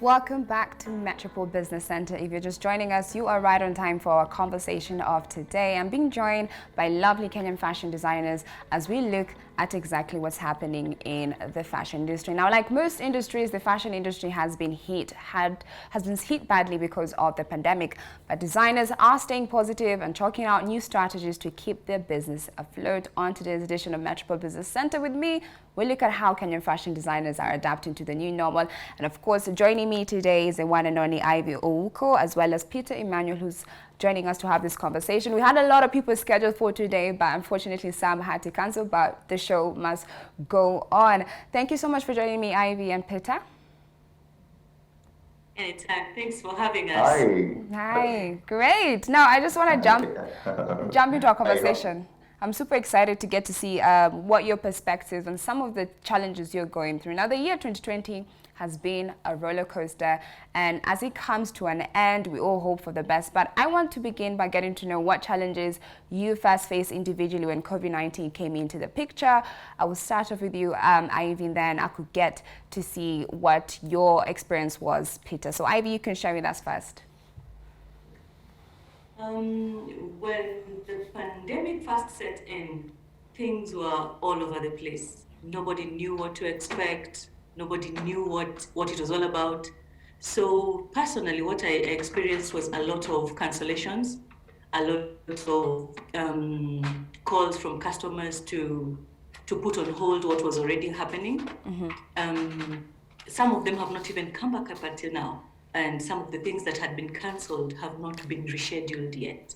Welcome back to Metropol Business Center. If you're just joining us, you are right on time for our conversation of today. I'm being joined by lovely Kenyan fashion designers as we look at exactly what's happening in the fashion industry. Now, like most industries, the fashion industry has been hit badly because of the pandemic. But designers are staying positive and chalking out new strategies to keep their business afloat. On today's edition of Metropol Business Center with me, we'll look at how Kenyan fashion designers are adapting to the new normal. And of course, joining me today is the one and only Ivy Ouko, as well as Peter Emmanuel, who's joining us to have this conversation. We had a lot of people scheduled for today, but unfortunately some had to cancel, but the show must go on. Thank you so much for joining me, Ivy and Peter. Anytime. Thanks for having us. Hi. Great. Now, I just want to jump into our conversation. I'm super excited to get to see what your perspectives and some of the challenges you're going through. Now, the year 2020 has been a roller coaster, and as it comes to an end, we all hope for the best. But I want to begin by getting to know what challenges you first faced individually when COVID-19 came into the picture. I will start off with you, Ivy, and then I could get to see what your experience was, Peter. So, Ivy, you can share with us first. When the pandemic first set in, things were all over the place. Nobody knew what to expect. Nobody knew what it was all about. So personally, what I experienced was a lot of cancellations, a lot of calls from customers to put on hold what was already happening. Mm-hmm. Some of them have not even come back up until now. And some of the things that had been cancelled have not been rescheduled yet.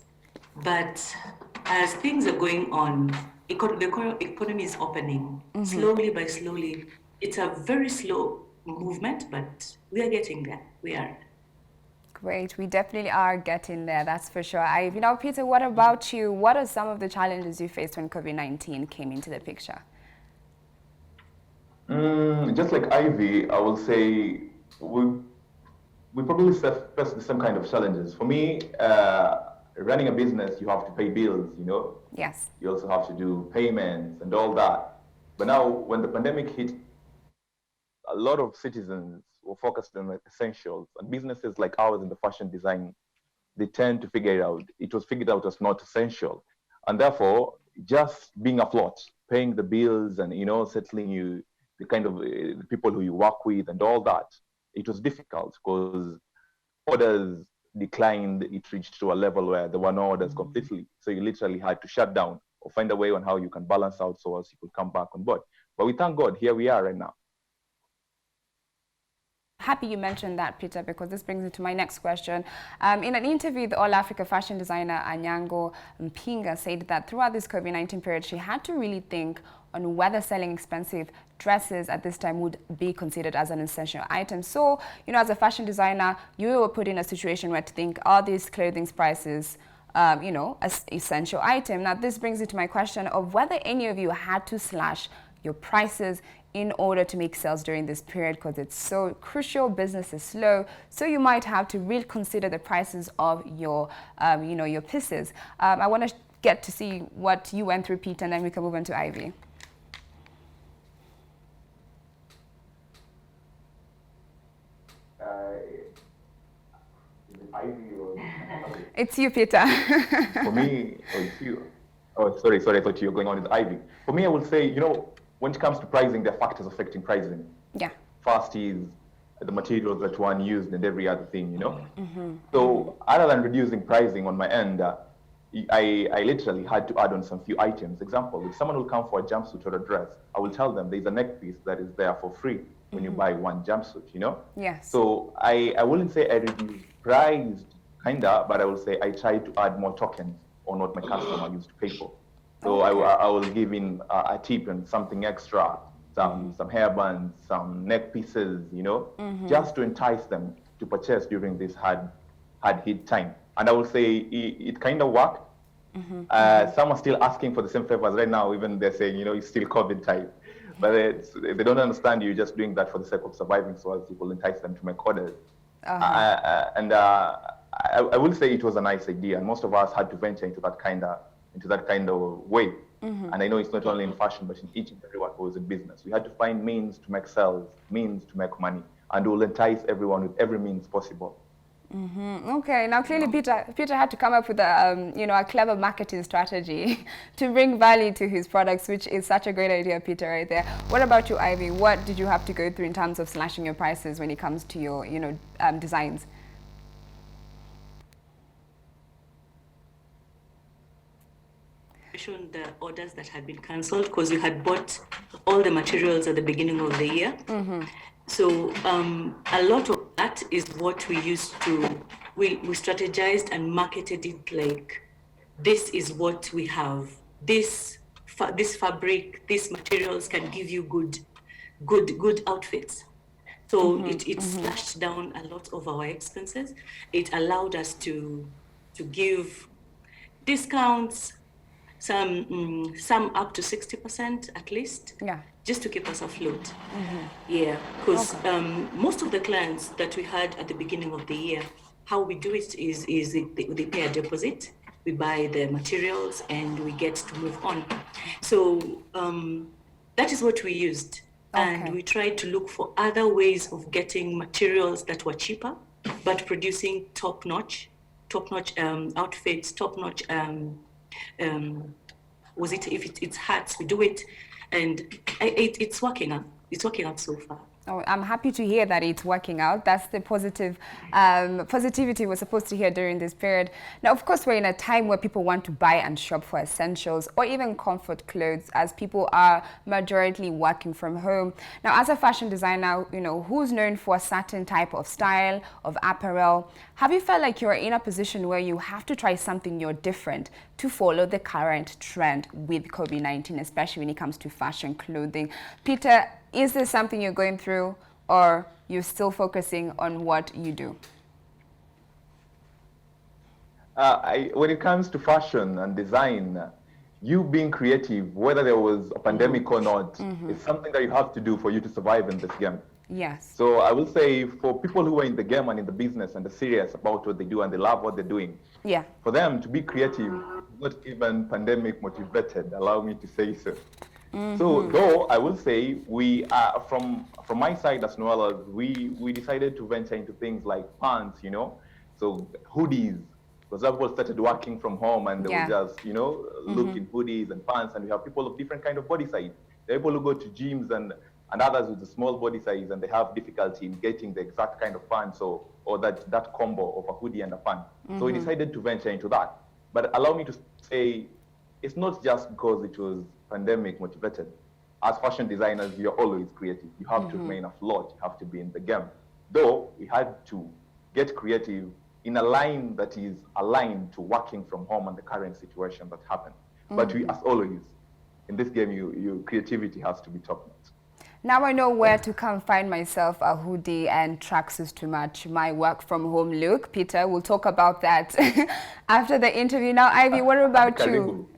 But as things are going on, the economy is opening, mm-hmm. slowly by slowly. It's a very slow movement, but we are getting there. We are. Great. We definitely are getting there, that's for sure. Peter, what about you? What are some of the challenges you faced when COVID-19 came into the picture? Just like Ivy, I will say we probably face the same kind of challenges. For me, running a business, you have to pay bills, you know? Yes. You also have to do payments and all that. But now, when the pandemic hit, a lot of citizens were focused on essentials, and businesses like ours in the fashion design, they tend to figure it out. It was figured out as not essential. And therefore, just being afloat, paying the bills and, settling the kind of people who you work with and all that, it was difficult because orders declined. It reached to a level where there were no orders completely. So you literally had to shut down or find a way on how you can balance out so as you could come back on board. But we thank God, here we are right now. Happy you mentioned that, Peter, because this brings me to my next question. In an interview, the All-Africa fashion designer Anyango Mpinga said that throughout this COVID-19 period, she had to really think on whether selling expensive dresses at this time would be considered as an essential item. So, as a fashion designer, you were put in a situation where to think, are these clothing prices, as essential item? Now, this brings me to my question of whether any of you had to slash your prices in order to make sales during this period, because it's so crucial, business is slow, so you might have to really consider the prices of your, your pieces. I want to get to see what you went through, Peter, and then we can move on to Ivy. It's you, Peter. For me, it's you. Oh, sorry, I thought you were going on with Ivy. For me, I will say, when it comes to pricing, there are factors affecting pricing. Yeah. First is the materials that one used and every other thing, Mm-hmm. So other than reducing pricing on my end, I literally had to add on some few items. Example, if someone will come for a jumpsuit or a dress, I will tell them there's a neck piece that is there for free when you buy one jumpsuit, Yes. So I wouldn't say I reduced price, kinda, but I will say I tried to add more tokens on what my customer used to pay for. So okay. I will give in a tip and something extra, some hairbands, some neck pieces, just to entice them to purchase during this hard hit time. And I will say it kind of worked. Mm-hmm. Some are still asking for the same favors right now, even they're saying, it's still COVID time. But they don't understand you're just doing that for the sake of surviving, so as you will entice them to make orders. Uh-huh. I will say it was a nice idea, and most of us had to venture into that kind of way. Mm-hmm. And I know it's not only in fashion, but in each and everyone who is in business. We had to find means to make sales, means to make money. and will entice everyone with every means possible. Okay, now clearly Peter had to come up with a a clever marketing strategy to bring value to his products, which is such a great idea, Peter, right there. What about you, Ivy? What did you have to go through in terms of slashing your prices when it comes to your designs? The orders that had been cancelled because you had bought all the materials at the beginning of the year. So a lot of that is what we used to, we strategized and marketed it like, this is what we have. This fabric, these materials can give you good outfits. So it slashed down a lot of our expenses. It allowed us to give discounts, some up to 60% at least, just to keep us afloat. Yeah, because most of the clients that we had at the beginning of the year, how we do it is they pay a deposit, we buy the materials, and we get to move on. So that is what we used. And we tried to look for other ways of getting materials that were cheaper, but producing top-notch outfits, top-notch it's hats, we do it, and it's working out. It's working out so far. Oh, I'm happy to hear that it's working out. That's the positivity we're supposed to hear during this period. Now, of course, we're in a time where people want to buy and shop for essentials or even comfort clothes, as people are majority working from home. Now, as a fashion designer, who's known for a certain type of style, of apparel, have you felt like you're in a position where you have to try something new, different to follow the current trend with COVID-19, especially when it comes to fashion clothing? Peter, is this something you're going through, or you're still focusing on what you do? When it comes to fashion and design, you being creative, whether there was a pandemic or not, is something that you have to do for you to survive in this game. Yes. So I will say, for people who are in the game and in the business and are serious about what they do and they love what they're doing, for them to be creative, not even pandemic motivated, allow me to say so. So though I will say, we are from my side as well, as we decided to venture into things like pants, so hoodies, because people started working from home and they would just look in hoodies and pants, and we have people of different kind of body size. There are people who go to gyms and others with a small body size, and they have difficulty in getting the exact kind of pants or that combo of a hoodie and a pant. So we decided to venture into that. But allow me to say, it's not just because it was pandemic motivated. As fashion designers, you're always creative. You have to remain afloat. You have to be in the game. Though we had to get creative in a line that is aligned to working from home and the current situation that happened. But we, as always, in this game, your creativity has to be top-notch. Now I know where to come find myself a hoodie and tracksuits to match my work from home look. Peter, we'll talk about that after the interview. Now, Ivy, what about you?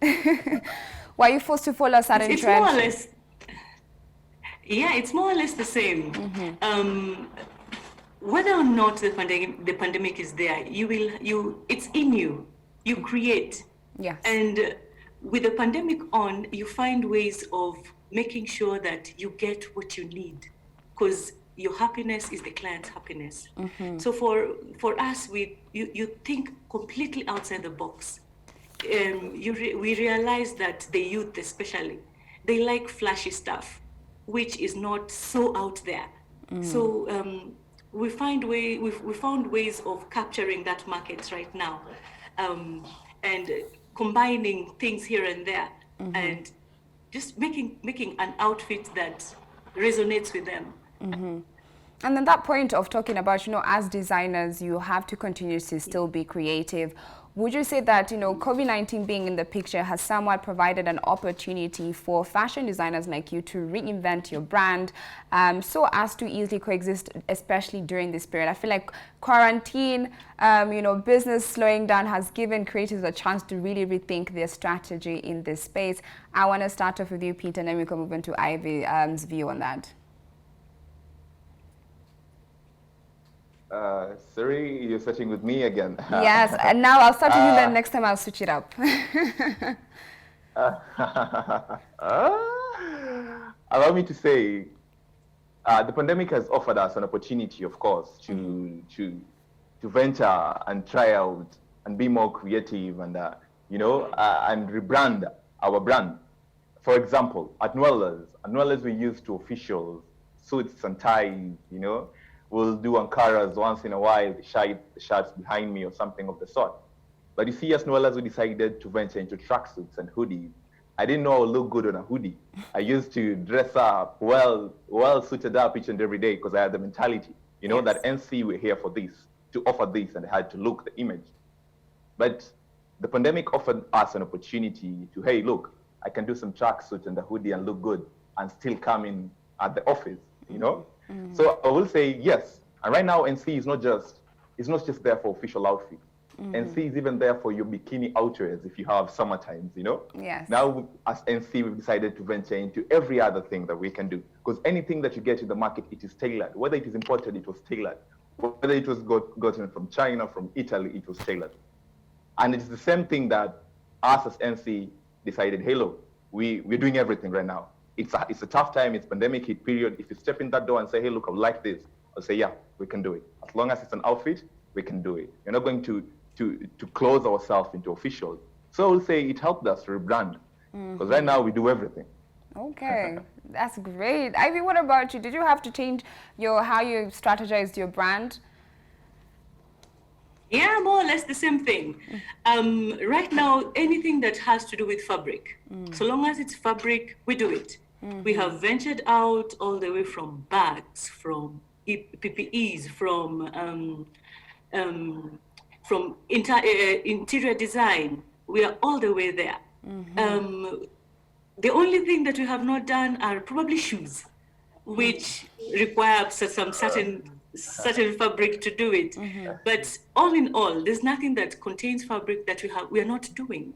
Why are you forced to follow a certain trend? More or less, it's more or less the same. Whether or not the pandemic is there, it's in you. You create. Yes. And with the pandemic on, you find ways of making sure that you get what you need, because your happiness is the client's happiness. So for us, you think completely outside the box. We realize that the youth especially, they like flashy stuff, which is not so out there. So we found ways of capturing that market right now, and combining things here and there, and just making an outfit that resonates with them. And then that point of talking about, as designers, you have to continue to still be creative. Would you say that, COVID-19 being in the picture has somewhat provided an opportunity for fashion designers like you to reinvent your brand so as to easily coexist, especially during this period? I feel like quarantine, business slowing down has given creatives a chance to really rethink their strategy in this space. I want to start off with you, Peter, and then we can move into Ivy's view on that. Sorry, you're starting with me again. Yes, and now I'll start with you, then next time I'll switch it up. Allow me to say, the pandemic has offered us an opportunity, of course, to venture and try out and be more creative and and rebrand our brand. For example, at Nwela's we used to officials, suits and ties, we'll do Ankaras once in a while, the shirts behind me or something of the sort. But you see, as Nwela's we decided to venture into tracksuits and hoodies. I didn't know I would look good on a hoodie. I used to dress up, well suited up each and every day because I had the mentality, Yes. that NC, we're here for this, to offer this, and I had to look the image. But the pandemic offered us an opportunity to, hey, look, I can do some tracksuit and a hoodie and look good and still come in at the office, So I will say yes. And right now, NC is not just there for official outfits. NC is even there for your bikini outwears if you have summer times, Yes. Now, as NC, we've decided to venture into every other thing that we can do. Because anything that you get in the market, it is tailored. Whether it is imported, it was tailored. Whether it was gotten from China, from Italy, it was tailored. And it's the same thing that us as NC decided, hey, look, we're doing everything right now. It's a tough time, it's pandemic hit period. If you step in that door and say, hey, look, I like this, I'll say, yeah, we can do it. As long as it's an outfit, we can do it. We're not going to close ourselves into officials. So I will say it helped us rebrand. Because right now we do everything. Okay, that's great. Ivy, what about you? Did you have to change how you strategized your brand? Yeah, more or less the same thing. Right now, anything that has to do with fabric, so long as it's fabric, we do it. We have ventured out all the way from bags, from PPEs, from interior design. We are all the way there. The only thing that we have not done are probably shoes, which require some certain fabric to do it. But all in all, there's nothing that contains fabric that we are not doing.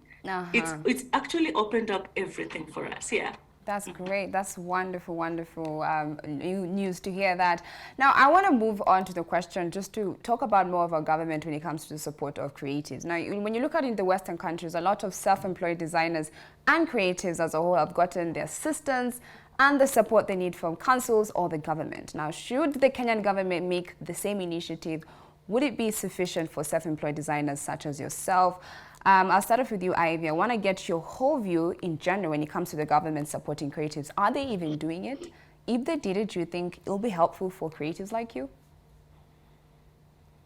It's actually opened up everything for us. Yeah. That's great. That's wonderful, wonderful news to hear that. Now, I want to move on to the question just to talk about more of our government when it comes to the support of creatives. Now, when you look at it in the Western countries, a lot of self-employed designers and creatives as a whole have gotten the assistance and the support they need from councils or the government. Now, should the Kenyan government make the same initiative, would it be sufficient for self-employed designers such as yourself? I'll start off with you, Ivy. I want to get your whole view in general when it comes to the government supporting creatives. Are they even doing it? If they did it, do you think it'll be helpful for creatives like you?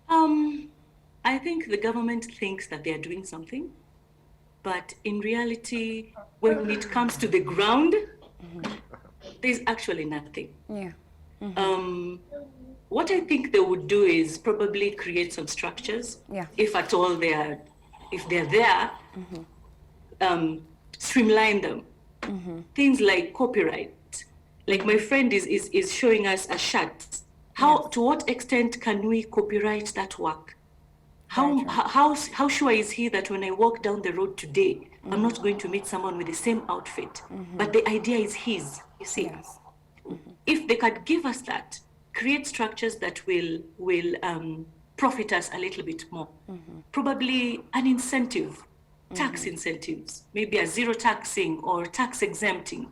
I think the government thinks that they are doing something, but in reality, when it comes to the ground, there's actually nothing. Yeah. What I think they would do is probably create some structures, if at all if they're there, streamline them. Things like copyright. Like my friend is showing us a shirt. To what extent can we copyright that work? How sure is he that when I walk down the road today, I'm not going to meet someone with the same outfit, but the idea is his, you see? Yes. If they could give us that, create structures that will profit us a little bit more. Probably an incentive, tax incentives, maybe a zero taxing or tax exempting.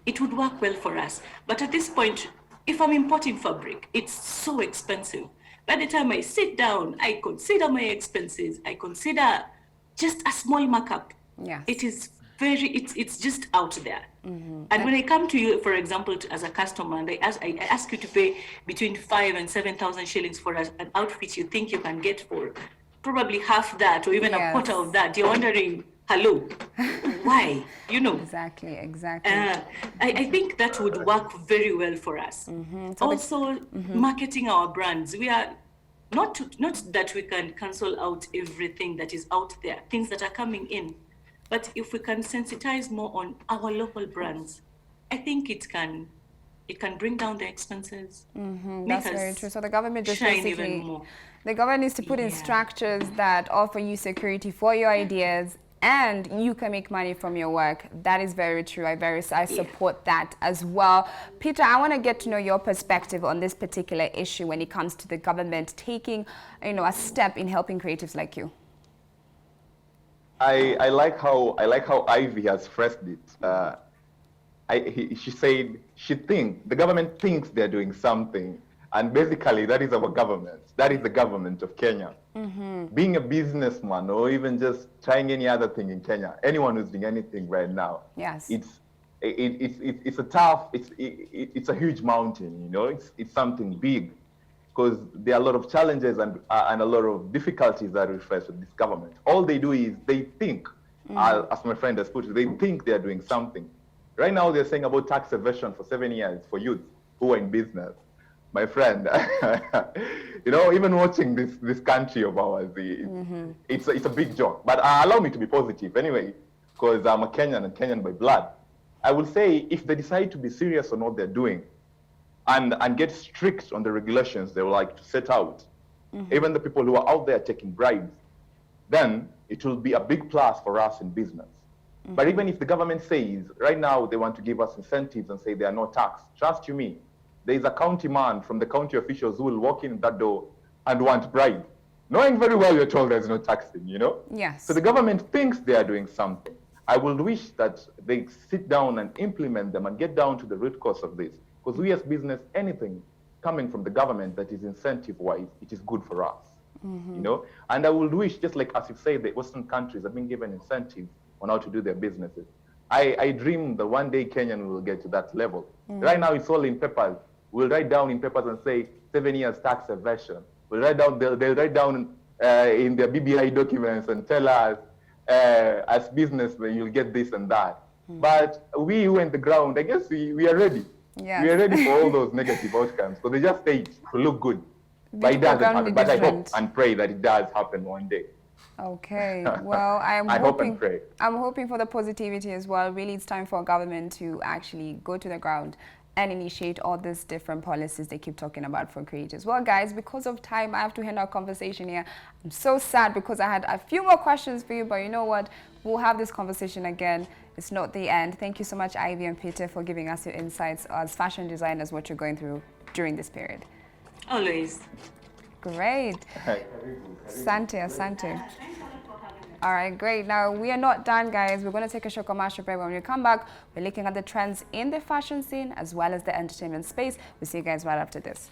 It would work well for us. But at this point, if I'm importing fabric, it's so expensive. By the time I sit down, I consider my expenses. I consider just a small markup. Yes. It is it's just out there. And when I come to you, for example, as a customer, and I ask you to pay between 5,000 and 7,000 shillings for an outfit you think you can get for probably half that or even a quarter of that, you're wondering, hello, why? Exactly. I think that would work very well for us. Also, marketing our brands. We are not that we can cancel out everything that is out there, things that are coming in. But if we can sensitize more on our local brands, I think it can bring down the expenses. That's very true. So the government just shine basically, even more. The government needs to put in structures that offer you security for your ideas, and you can make money from your work. That is very true. I support that as well. Peter, I want to get to know your perspective on this particular issue when it comes to the government taking, a step in helping creatives like you. I like how Ivy has phrased it. she said the government thinks they're doing something, and basically that is our government. That is the government of Kenya. Being a businessman or even just trying any other thing in Kenya, anyone who's doing anything right now, Yes. It's a tough, it's a huge mountain, you know. It's something big, because there are a lot of challenges and a lot of difficulties that we face with this government. All they do is they think, as my friend has put it, they think they're doing something. Right now they're saying about tax evasion for 7 years for youth who are in business. My friend, you know, even watching this country of ours, it's a big joke. But allow me to be positive anyway, because I'm a Kenyan and Kenyan by blood. I will say if they decide to be serious on what they're doing and get strict on the regulations they would like to set out, even the people who are out there taking bribes, then it will be a big plus for us in business. But even if the government says right now they want to give us incentives and say there are no tax, trust you me, there is a county man from the county officials who will walk in that door and want bribe, knowing very well you're told there's no taxing, you know? Yes. So the government thinks they are doing something. I will wish that they sit down and implement them and get down to the root cause of this. Because we as business, anything coming from the government that is incentive-wise, it is good for us, you know? And I would wish, just like as you say, the Western countries have been given incentives on how to do their businesses. I dream that one day Kenyan will get to that level. Right now it's all in papers. We'll write down in papers and say 7 years tax evasion. We'll write down, they'll write down in their BBI documents and tell us, as businessmen, you'll get this and that. But we who on the ground, I guess we are ready. Yes. We are ready for all those negative outcomes. So they just say it to look good. But it doesn't happen. But I hope and pray that it does happen one day. Okay, well, I hope and pray. I'm hoping for the positivity as well. Really, it's time for government to actually go to the ground and initiate all these different policies they keep talking about for creators. Well, guys, because of time, I have to end our conversation here. I'm so sad because I had a few more questions for you, but you know what? We'll have this conversation again. It's not the end. Thank you so much, Ivy and Peter, for giving us your insights as fashion designers, what you're going through during this period. Always. Great. Asante. All right, great. Now, we are not done, guys. We're going to take a short commercial break. When we come back, we're looking at the trends in the fashion scene as well as the entertainment space. We'll see you guys right after this.